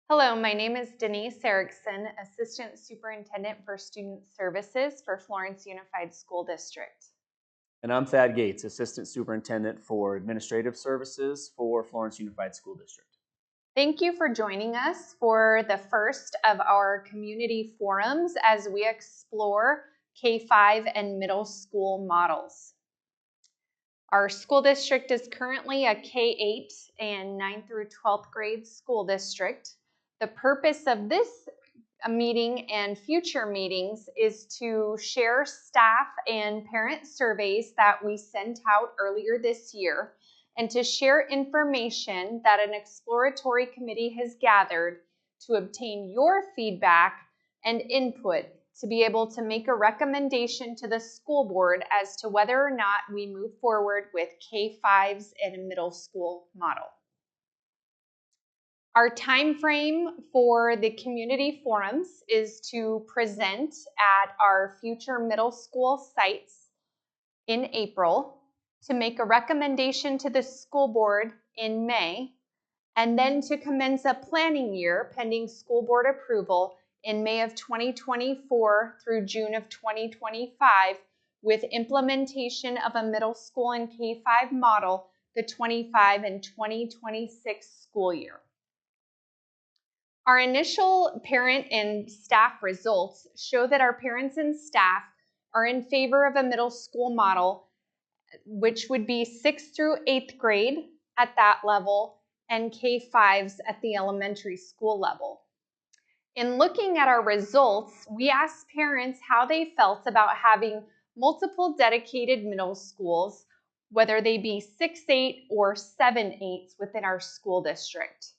Hello, my name is Denise Erickson, Assistant Superintendent for Student Services for Florence Unified School District. And I'm Thad Gates, Assistant Superintendent for Administrative Services for Florence Unified School District. Thank you for joining us for the first of our community forums as we explore K-5 and middle school models. Our school district is currently a K-8 and 9th through 12th grade school district. The purpose of this meeting and future meetings is to share staff and parent surveys that we sent out earlier this year and to share information that an exploratory committee has gathered to obtain your feedback and input to be able to make a recommendation to the school board as to whether or not we move forward with K-5s and a middle school model. Our time frame for the community forums is to present at our future middle school sites in April, to make a recommendation to the school board in May, and then to commence a planning year pending school board approval in May of 2024 through June of 2025 with implementation of a middle school and K-5 model the 25 and 2026 school year. Our initial parent and staff results show that our parents and staff are in favor of a middle school model, which would be 6th through 8th grade at that level and K-5s at the elementary school level. In looking at our results, we asked parents how they felt about having multiple dedicated middle schools, whether they be 6-8 or 7-8s within our school district.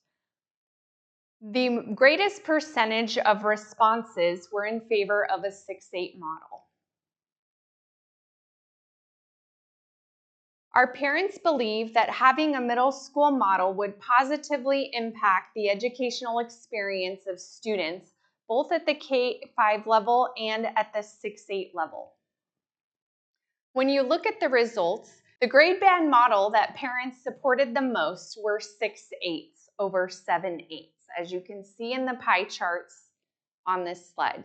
The greatest percentage of responses were in favor of a 6-8 model. Our parents believe that having a middle school model would positively impact the educational experience of students, both at the K-5 level and at the 6-8 level. When you look at the results, the grade band model that parents supported the most were 6-8s over 7-8s, as you can see in the pie charts on this slide.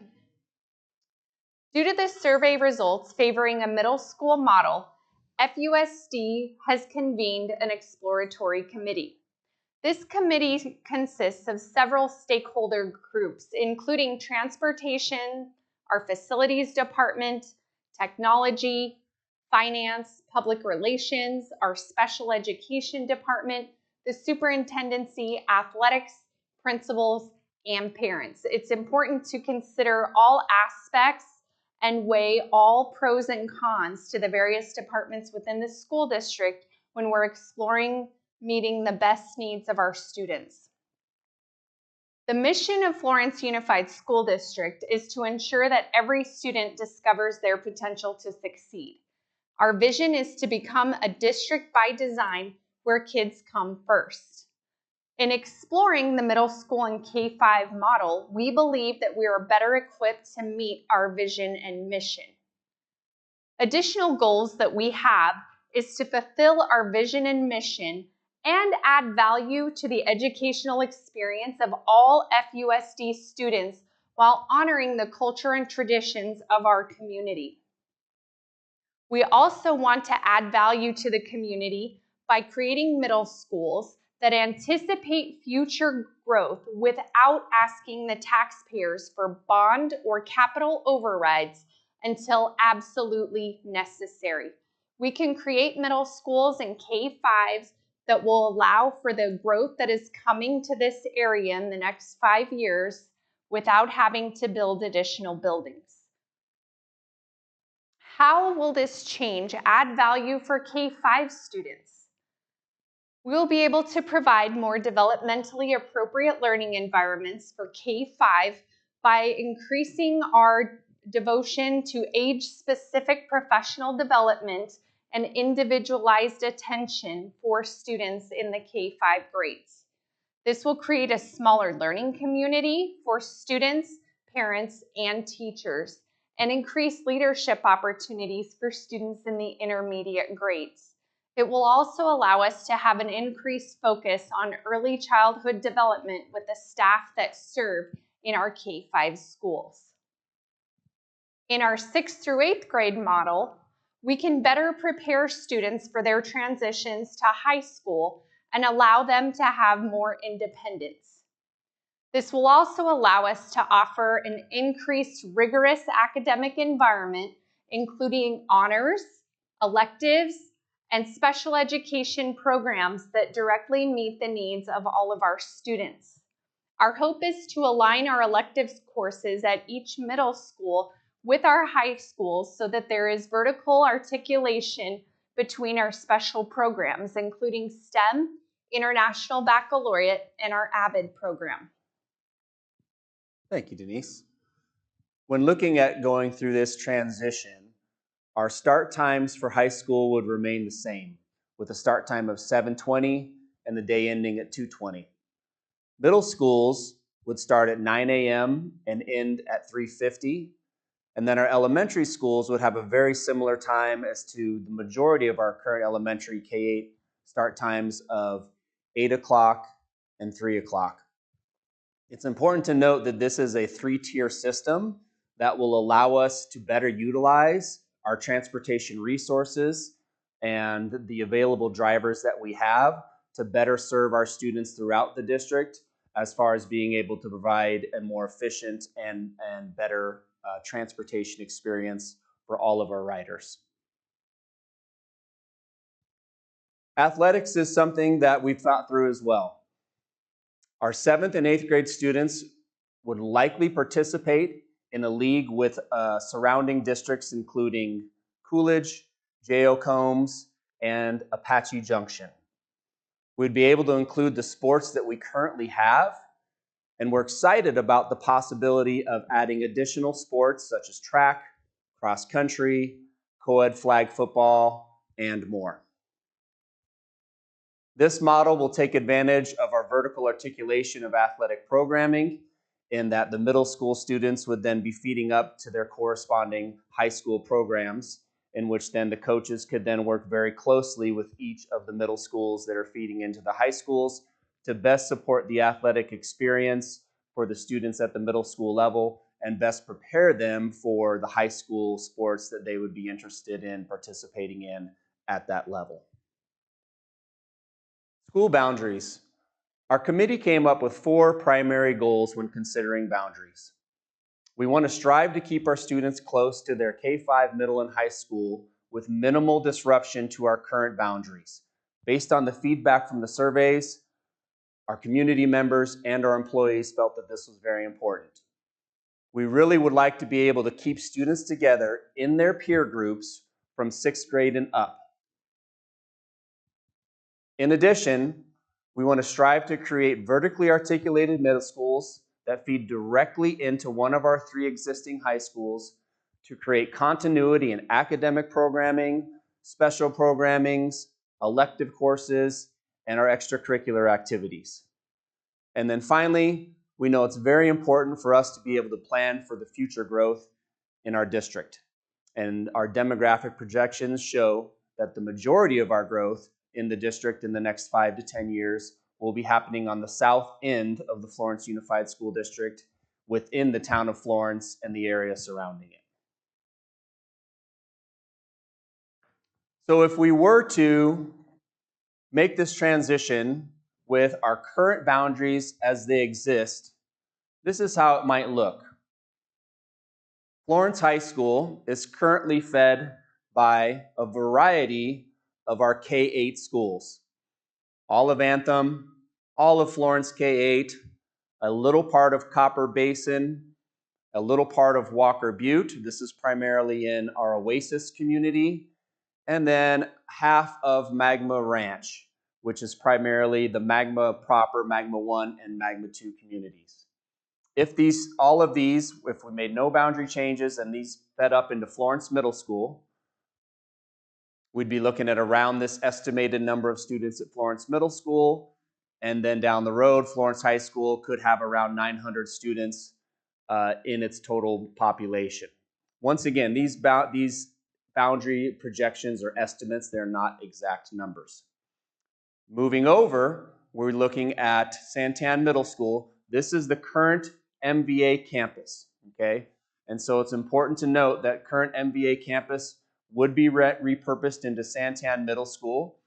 Due to the survey results favoring a middle school model, FUSD has convened an exploratory committee. This committee consists of several stakeholder groups, including transportation, our facilities department, technology, finance, public relations, our special education department, the superintendency, athletics, principals, and parents. It's important to consider all aspects and weigh all pros and cons to the various departments within the school district when we're exploring meeting the best needs of our students. The mission of Florence Unified School District is to ensure that every student discovers their potential to succeed. Our vision is to become a district by design where kids come first. In exploring the middle school and K-5 model, we believe that we are better equipped to meet our vision and mission. Additional goals that we have is to fulfill our vision and mission and add value to the educational experience of all FUSD students while honoring the culture and traditions of our community. We also want to add value to the community by creating middle schools that anticipate future growth without asking the taxpayers for bond or capital overrides until absolutely necessary. We can create middle schools and K-5s that will allow for the growth that is coming to this area in the next 5 years without having to build additional buildings. How will this change add value for K-5 students? We'll be able to provide more developmentally appropriate learning environments for K-5 by increasing our devotion to age-specific professional development and individualized attention for students in the K-5 grades. This will create a smaller learning community for students, parents, and teachers, and increase leadership opportunities for students in the intermediate grades. It will also allow us to have an increased focus on early childhood development with the staff that serve in our K-5 schools. In our 6th through 8th grade model, we can better prepare students for their transitions to high school and allow them to have more independence. This will also allow us to offer an increased rigorous academic environment, including honors, electives, and special education programs that directly meet the needs of all of our students. Our hope is to align our electives courses at each middle school with our high schools so that there is vertical articulation between our special programs, including STEM, International Baccalaureate, and our AVID program. Thank you, Denise. When looking at going through this transition, our start times for high school would remain the same, with a start time of 7:20 and the day ending at 2:20. Middle schools would start at 9 a.m. and end at 3:50, and then our elementary schools would have a very similar time as to the majority of our current elementary K-8 start times of 8 o'clock and 3 o'clock. It's important to note that this is a 3-tier system that will allow us to better utilize our transportation resources and the available drivers that we have to better serve our students throughout the district as far as being able to provide a more efficient and better transportation experience for all of our riders. Athletics is something that we've thought through as well. Our 7th and 8th grade students would likely participate in a league with surrounding districts including Coolidge, J.O. Combs, and Apache Junction. We'd be able to include the sports that we currently have, and we're excited about the possibility of adding additional sports such as track, cross country, co-ed flag football, and more. This model will take advantage of our vertical articulation of athletic programming in that the middle school students would then be feeding up to their corresponding high school programs, in which then the coaches could then work very closely with each of the middle schools that are feeding into the high schools to best support the athletic experience for the students at the middle school level and best prepare them for the high school sports that they would be interested in participating in at that level. School boundaries. Our committee came up with 4 primary goals when considering boundaries. We want to strive to keep our students close to their K-5 middle and high school with minimal disruption to our current boundaries. Based on the feedback from the surveys, our community members and our employees felt that this was very important. We really would like to be able to keep students together in their peer groups from 6th grade and up. In addition, we want to strive to create vertically articulated middle schools that feed directly into one of our 3 existing high schools to create continuity in academic programming, special programmings, elective courses, and our extracurricular activities. And then finally, we know it's very important for us to be able to plan for the future growth in our district. And our demographic projections show that the majority of our growth in the district in the next 5 to 10 years will be happening on the south end of the Florence Unified School District within the town of Florence and the area surrounding it. So if we were to make this transition with our current boundaries as they exist, this is how it might look. Florence High School is currently fed by a variety of our K-8 schools. All of Anthem, all of Florence K-8, a little part of Copper Basin, a little part of Walker Butte. This is primarily in our Oasis community. And then half of Magma Ranch, which is primarily the Magma proper, Magma 1 and Magma 2 communities. If all of these, if we made no boundary changes and these fed up into Florence Middle School, we'd be looking at around this estimated number of students at Florence Middle School, and then down the road, Florence High School could have around 900 students in its total population. Once again, these boundary projections or estimates. They're not exact numbers. Moving over, we're looking at Santan Middle School. This is the current MVA campus, okay? And so it's important to note that current MVA campus would be repurposed into Santan Middle School,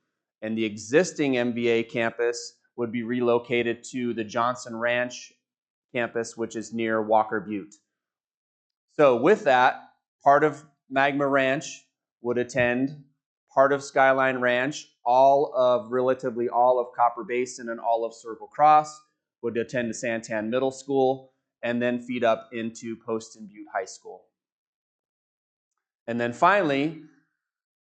and the existing MVA campus would be relocated to the Johnson Ranch campus, which is near Walker Butte. So with that, part of Magma Ranch would attend, part of Skyline Ranch, relatively all of Copper Basin and all of Circle Cross would attend to Santan Middle School and then feed up into Poston Butte High School. And then finally,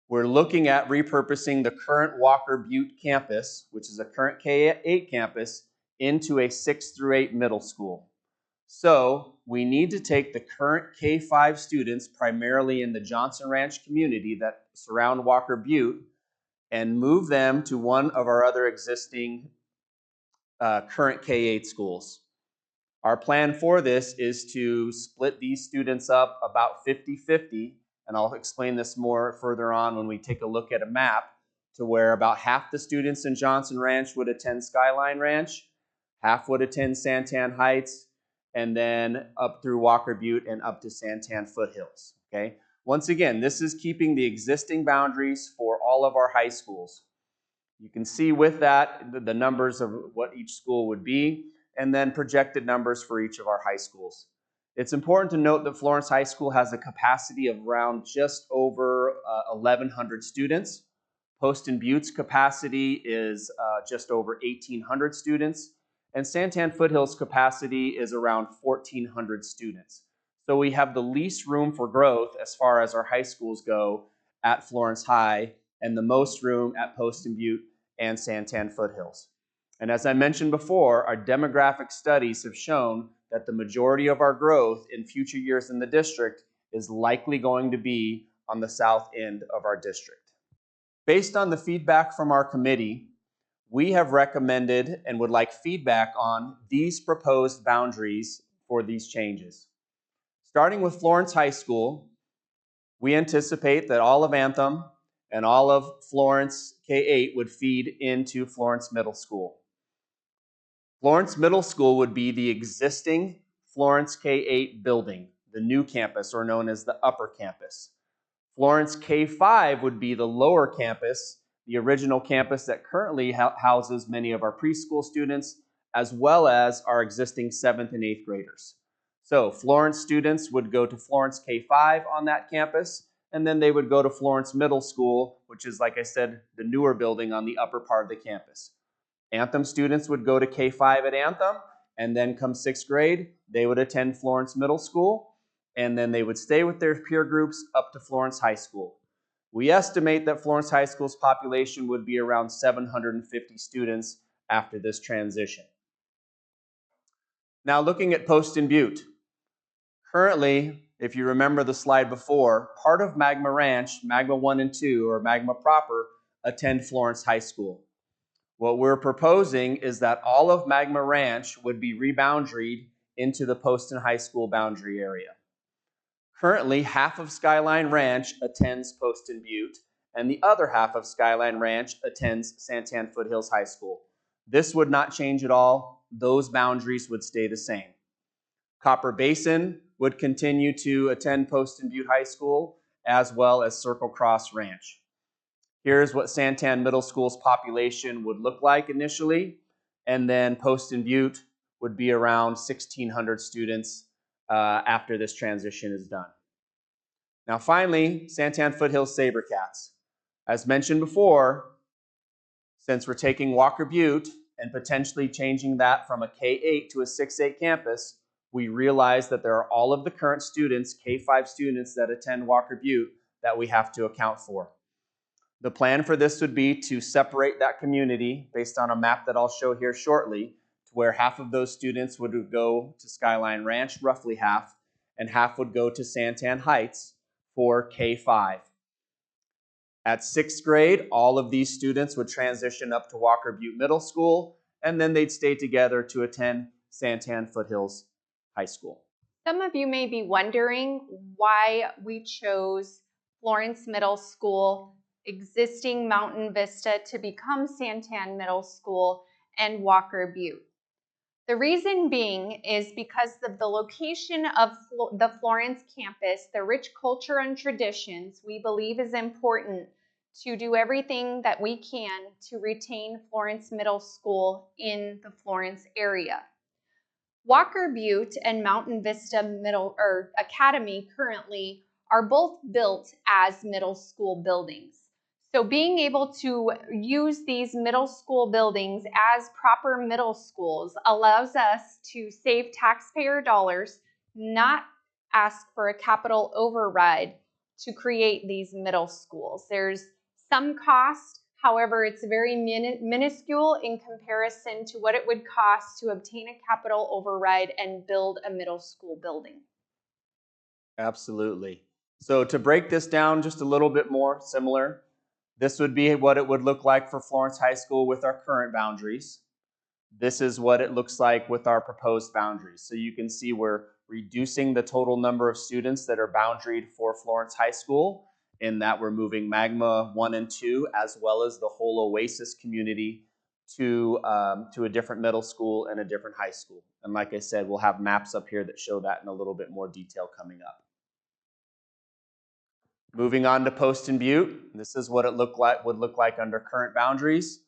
we're looking at repurposing the current Walker Butte campus, which is a current K-8 campus, into a 6 through 8 middle school. So we need to take the current K-5 students, primarily in the Johnson Ranch community that surround Walker Butte, and move them to one of our other existing current K-8 schools. Our plan for this is to split these students up about 50-50, and I'll explain this more further on when we take a look at a map, to where about half the students in Johnson Ranch would attend Skyline Ranch, half would attend Santan Heights, and then up through Walker Butte and up to Santan Foothills. Okay. Once again, this is keeping the existing boundaries for all of our high schools. You can see with that the numbers of what each school would be, and then projected numbers for each of our high schools. It's important to note that Florence High School has a capacity of around just over 1,100 students. Poston Butte's capacity is just over 1,800 students, and Santan Foothills' capacity is around 1,400 students. So we have the least room for growth as far as our high schools go at Florence High, and the most room at Poston Butte and Santan Foothills. And as I mentioned before, our demographic studies have shown that the majority of our growth in future years in the district is likely going to be on the south end of our district. Based on the feedback from our committee, we have recommended and would like feedback on these proposed boundaries for these changes. Starting with Florence High School, we anticipate that all of Anthem and all of Florence K-8 would feed into Florence Middle School. Florence Middle School would be the existing Florence K-8 building, the new campus, or known as the upper campus. Florence K-5 would be the lower campus, the original campus that currently houses many of our preschool students, as well as our existing 7th and 8th graders. So Florence students would go to Florence K-5 on that campus, and then they would go to Florence Middle School, which is, like I said, the newer building on the upper part of the campus. Anthem students would go to K-5 at Anthem, and then come 6th grade, they would attend Florence Middle School, and then they would stay with their peer groups up to Florence High School. We estimate that Florence High School's population would be around 750 students after this transition. Now looking at Poston Butte. Currently, if you remember the slide before, part of Magma Ranch, Magma 1 and 2, or Magma proper, attend Florence High School. What we're proposing is that all of Magma Ranch would be reboundaried into the Poston High School boundary area. Currently, half of Skyline Ranch attends Poston Butte, and the other half of Skyline Ranch attends Santan Foothills High School. This would not change at all. Those boundaries would stay the same. Copper Basin would continue to attend Poston Butte High School, as well as Circle Cross Ranch. Here's what Santan Middle School's population would look like initially, and then Poston Butte would be around 1,600 students after this transition is done. Now finally, Santan Foothills Sabercats. As mentioned before, since we're taking Walker Butte and potentially changing that from a K-8 to a 6-8 campus, we realize that there are all of the current students, K-5 students that attend Walker Butte, that we have to account for. The plan for this would be to separate that community based on a map that I'll show here shortly, to where half of those students would go to Skyline Ranch, roughly half, and half would go to Santan Heights for K-5. At 6th grade, all of these students would transition up to Walker Butte Middle School, and then they'd stay together to attend Santan Foothills High School. Some of you may be wondering why we chose Florence Middle School, existing Mountain Vista to become Santan Middle School, and Walker Butte. The reason being is because of the location of the Florence campus, the rich culture and traditions, we believe is important to do everything that we can to retain Florence Middle School in the Florence area. Walker Butte and Mountain Vista Academy currently are both built as middle school buildings. So being able to use these middle school buildings as proper middle schools allows us to save taxpayer dollars, not ask for a capital override to create these middle schools. There's some cost, however, it's very minuscule in comparison to what it would cost to obtain a capital override and build a middle school building. Absolutely. So to break this down just a little bit more similar, this would be what it would look like for Florence High School with our current boundaries. This is what it looks like with our proposed boundaries. So you can see we're reducing the total number of students that are boundaried for Florence High School, in that we're moving Magma 1 and 2 as well as the whole Oasis community to a different middle school and a different high school. And like I said, we'll have maps up here that show that in a little bit more detail coming up. Moving on to Poston Butte, this is what it would look like under current boundaries.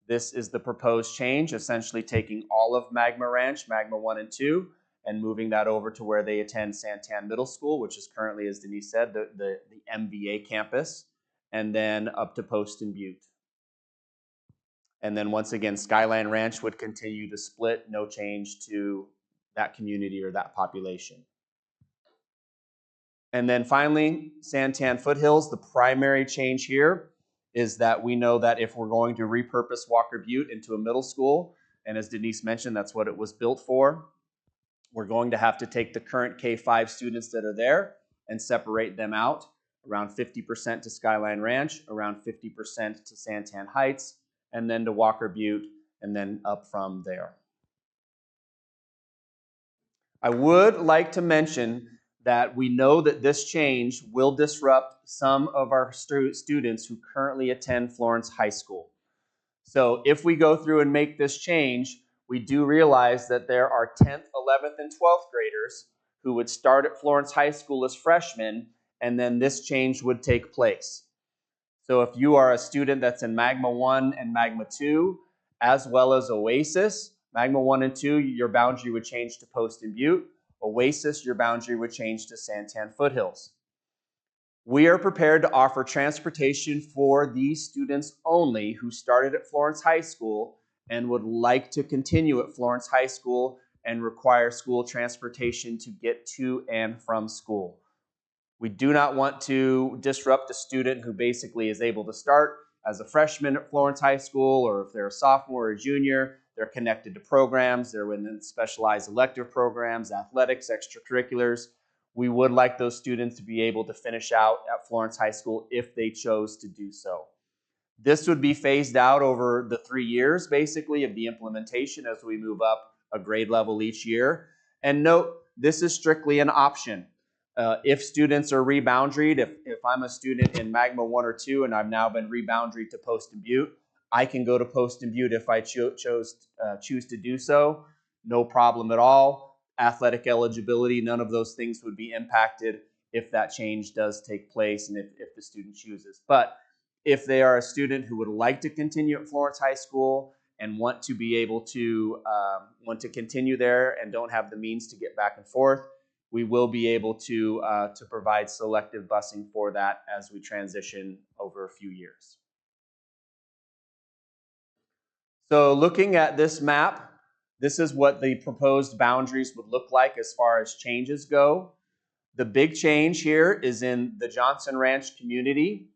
This is the proposed change, essentially taking all of Magma Ranch, Magma 1 and 2, and moving that over to where they attend Santan Middle School, which is currently, as Denise said, the MVA campus, and then up to Poston Butte. And then once again, Skyline Ranch would continue to split, no change to that community or that population. And then finally, Santan Foothills, the primary change here is that we know that if we're going to repurpose Walker Butte into a middle school, and as Denise mentioned, that's what it was built for, we're going to have to take the current K-5 students that are there and separate them out, around 50% to Skyline Ranch, around 50% to Santan Heights, and then to Walker Butte, and then up from there. I would like to mention that we know that this change will disrupt some of our students who currently attend Florence High School. So if we go through and make this change, we do realize that there are 10th, 11th, and 12th graders who would start at Florence High School as freshmen, and then this change would take place. So if you are a student that's in Magma 1 and Magma 2, as well as Oasis, Magma 1 and 2, your boundary would change to Poston Butte. Oasis, your boundary would change to Santan Foothills. We are prepared to offer transportation for these students only who started at Florence High School and would like to continue at Florence High School and require school transportation to get to and from school. We do not want to disrupt a student who basically is able to start as a freshman at Florence High School, or if they're a sophomore or a junior, they're connected to programs, they're within specialized elective programs, athletics, extracurriculars. We would like those students to be able to finish out at Florence High School if they chose to do so. This would be phased out over the 3 years, basically, of the implementation as we move up a grade level each year. And note, this is strictly an option. If students are reboundaried, if I'm a student in Magma 1 or 2 and I've now been reboundaried to Poston Butte, I can go to Poston Butte if I choose to do so. No problem at all. Athletic eligibility, none of those things would be impacted if that change does take place and if the student chooses. But if they are a student who would like to continue at Florence High School and want to be able to continue there and don't have the means to get back and forth, we will be able to provide selective busing for that as we transition over a few years. So looking at this map, this is what the proposed boundaries would look like as far as changes go. The big change here is in the Johnson Ranch community.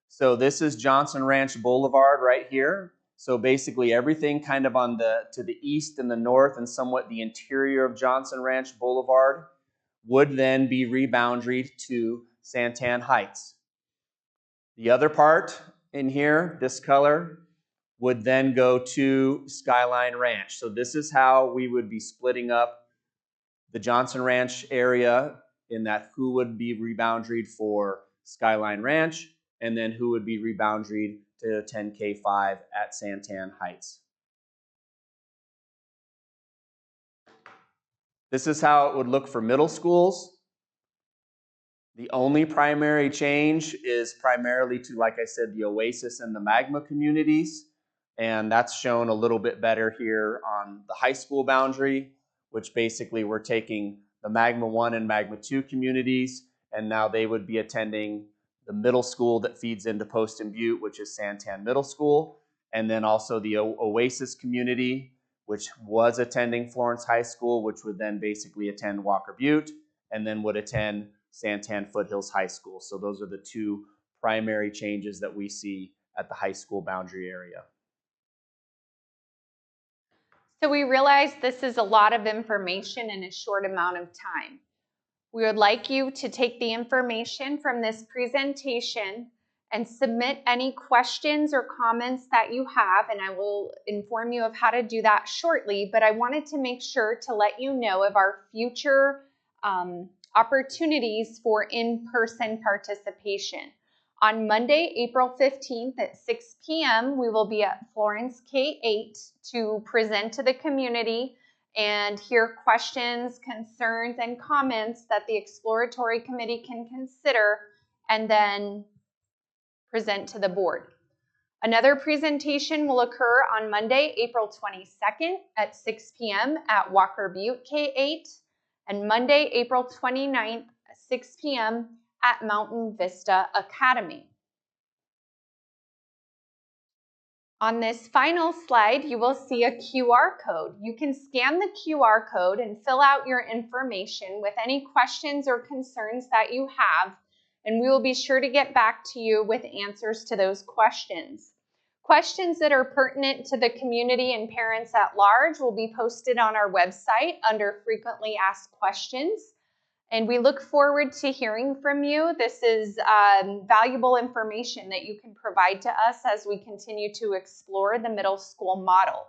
So this is Johnson Ranch Boulevard right here. So basically everything kind of to the east and the north and somewhat the interior of Johnson Ranch Boulevard would then be reboundaried to Santan Heights. The other part in here, this color, would then go to Skyline Ranch. So this is how we would be splitting up the Johnson Ranch area in that who would be reboundaried for Skyline Ranch, and then who would be reboundaried to attend K-5 at Santan Heights. This is how it would look for middle schools. The only primary change is primarily to, like I said, the Oasis and the Magma communities. And that's shown a little bit better here on the high school boundary, which basically we're taking the Magma 1 and Magma 2 communities, and now they would be attending the middle school that feeds into Post and Butte, which is Santan Middle School, and then also the Oasis community, which was attending Florence High School, which would then basically attend Walker Butte, and then would attend Santan Foothills High School. So those are the two primary changes that we see at the high school boundary area. So we realize this is a lot of information in a short amount of time. We would like you to take the information from this presentation and submit any questions or comments that you have, and I will inform you of how to do that shortly, but I wanted to make sure to let you know of our future opportunities for in-person participation. On Monday, April 15th at 6 p.m., we will be at Florence K-8 to present to the community and hear questions, concerns, and comments that the exploratory committee can consider and then present to the board. Another presentation will occur on Monday, April 22nd at 6 p.m. at Walker Butte K-8 and Monday, April 29th at 6 p.m. at Mountain Vista Academy. On this final slide, you will see a QR code. You can scan the QR code and fill out your information with any questions or concerns that you have, and we will be sure to get back to you with answers to those questions. Questions that are pertinent to the community and parents at large will be posted on our website under Frequently Asked Questions. And we look forward to hearing from you. This is valuable information that you can provide to us as we continue to explore the middle school model.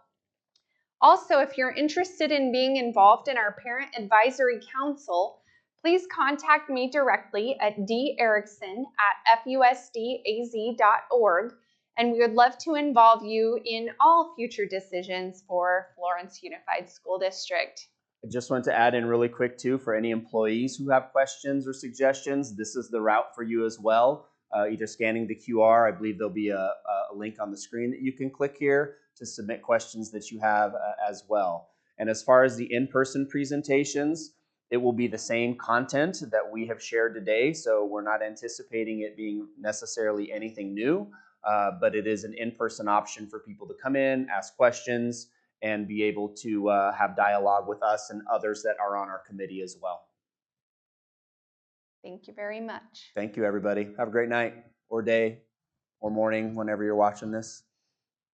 Also, if you're interested in being involved in our Parent Advisory Council, please contact me directly at derickson@fusdaz.org, and we would love to involve you in all future decisions for Florence Unified School District. I just want to add in really quick too, for any employees who have questions or suggestions, this is the route for you as well. Either scanning the QR, I believe there'll be a link on the screen that you can click here to submit questions that you have as well. And as far as the in-person presentations, it will be the same content that we have shared today, so we're not anticipating it being necessarily anything new, but it is an in-person option for people to come in, ask questions, and be able to have dialogue with us and others that are on our committee as well. Thank you very much. Thank you, everybody. Have a great night or day or morning whenever you're watching this.